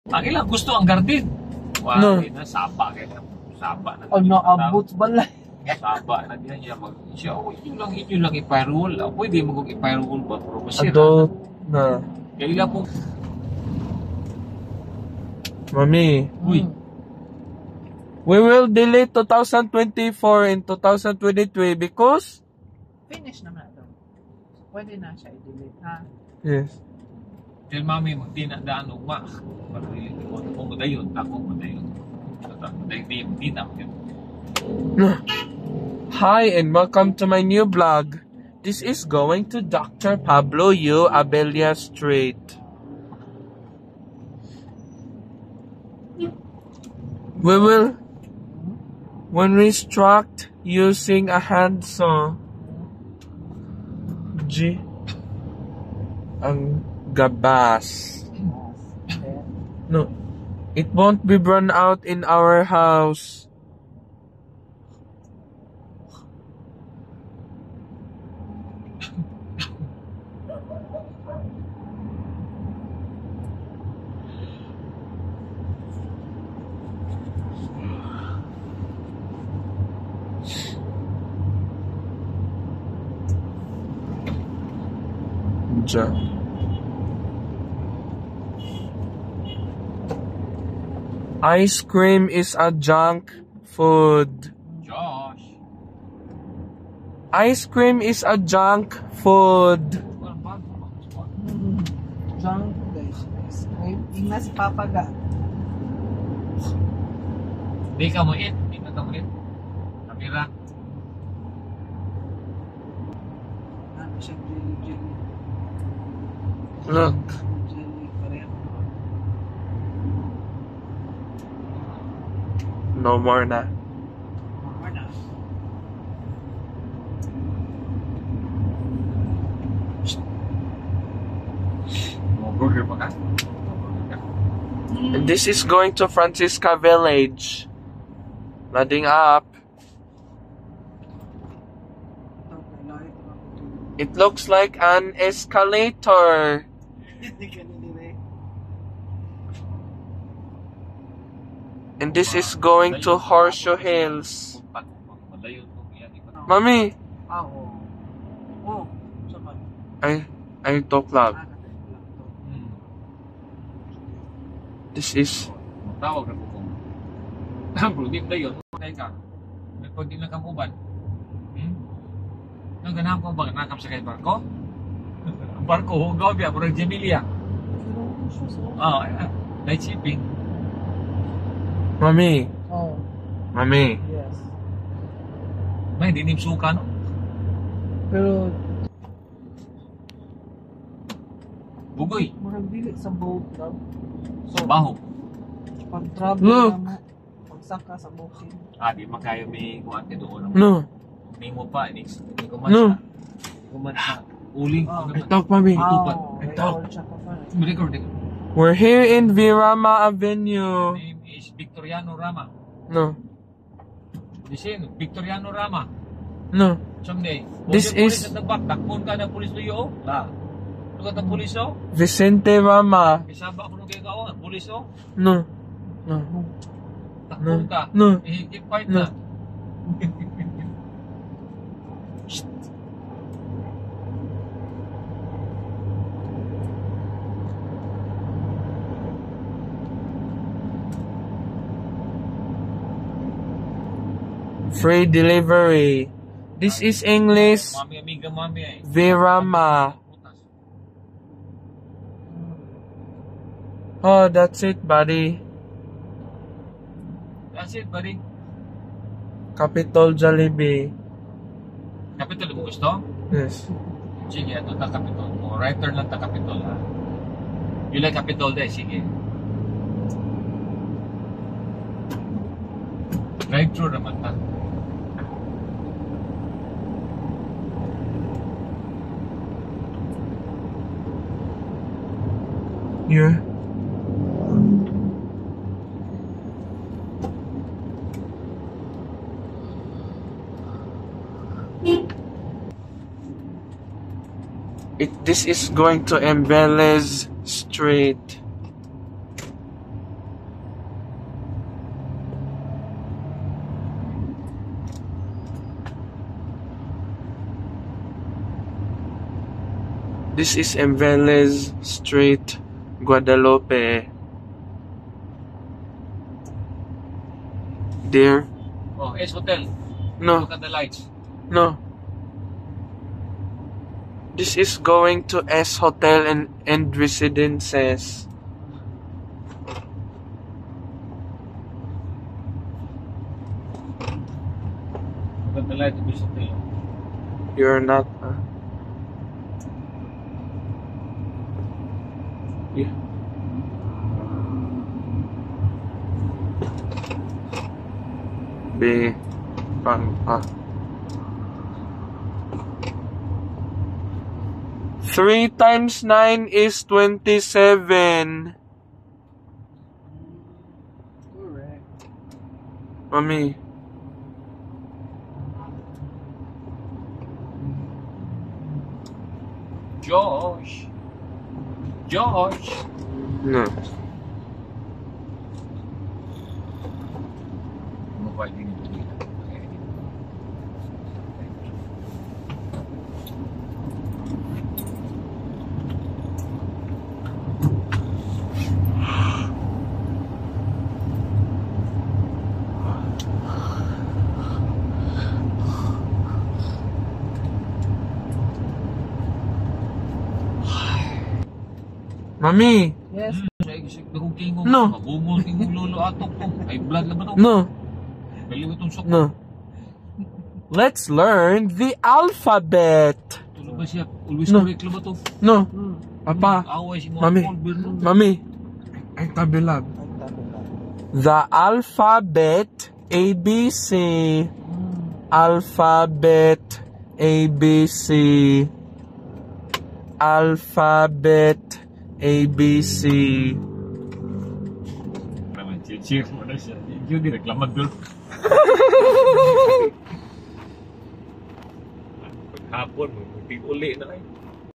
Ang ilang gusto ang garden. Wow, No. na sapa kaya sapa na. Oh, naabot balay. Sapa na diyan siya mag siya. Oh, inyo lang i-firewall. Pwede mo kong i-firewall ba pero masira. Adult na. Kaya po. Mami, Uy. we will delete 2024 and 2023 because Finish naman ito. Pwede na siya i-delete, ha? yes. Tell mami mo di na daan ugma. Pero kung dayon, ako mo dayon. Di na. Hi and welcome to my new vlog. This is going to Dr. Pablo U. Abella Street. We will when we struck using a handsaw. G. Ang gabas. No. It won't be burned out in our house. Ice cream is a junk food. Josh. Ice cream is a junk food. Junk, guys. Ice cream. Tingnan si Papa ga. Di ka mo eat. Di na ka mo eat. Kamera. Ano siya, jelly. Look. Jelly, pareho. No more na. More na. Mo burger pa ka? And this is going to Francisca Village. Loading up. It looks like an escalator. And this is going to Horseshoe Hills. Mami, Ah, oo. Oh, saan? I talk loud. This is Tawag na po ko. Ang problema na yun. Kaya ka. May pag di na kang uban. Ang ganahan ko ba? Nakam sa kayo barko? Barko, hugaw biya. Murag Jemilia. Night shipping. Mami, Oh, Mami. yes. May dinim suka, no? Pero, Bugoy. murag dili sa boat lang. So, baho. Pag-travel Look. naman, pagsaka sa booking. Di makayo may kuwan ka doon. No, May mo pa. Hindi No. kuman sa uling. I talk, Mami. Tupat. Talk. Record siya pa pa. Record. We're here in Virama Avenue. Name is Victoriano Rama. No, Listen, Victoriano Rama. no. Someday. This is- At the back. Takpon ka na pulis tuyo. Lugat ang pulis, oh. Vicente Rama. Isaba ako nung kayo ka, pulis, oh. No, no, Takpon ka. no. I-fight No. na. Free delivery. This is English. Mami, amiga, mami, eh. Virama. Oh, that's it, buddy. That's it, buddy. Capitol Jollibee. Kapitol mo gusto? Yes. Sige, ito ta Kapitol mo. Writer lang ta Kapitol, ha? You like Kapitol day, sige. Drive-thru naman ta. Yeah. This is going to Embelez Street. This is Enveles Street, Guadalupe. Dear? Oh, S Hotel. No, Look at the lights. no. This is going to S Hotel and Residences. Look at the light of S Hotel. You're not. Yeah. B. 3 times 9 is 27. Correct. Mommy. Josh. Josh. No. Ano ba din ito dito? Mommy. Yes. Kung tingong No. mabungol tingong lolo atok ko. Ay blood lang ba to? No. Baliw itong sok. No. Let's learn the alphabet. Tulog ba siya? Always No. correct lang ba to? No. Papa. Away si mga Mami. Paul no? Mommy. Ay, tabilab. The alphabet ABC. Alphabet ABC. Alphabet ABC. Naman, cheer mo na siya. Yung direklamad doon. Paghapon, mag-uli na kayo.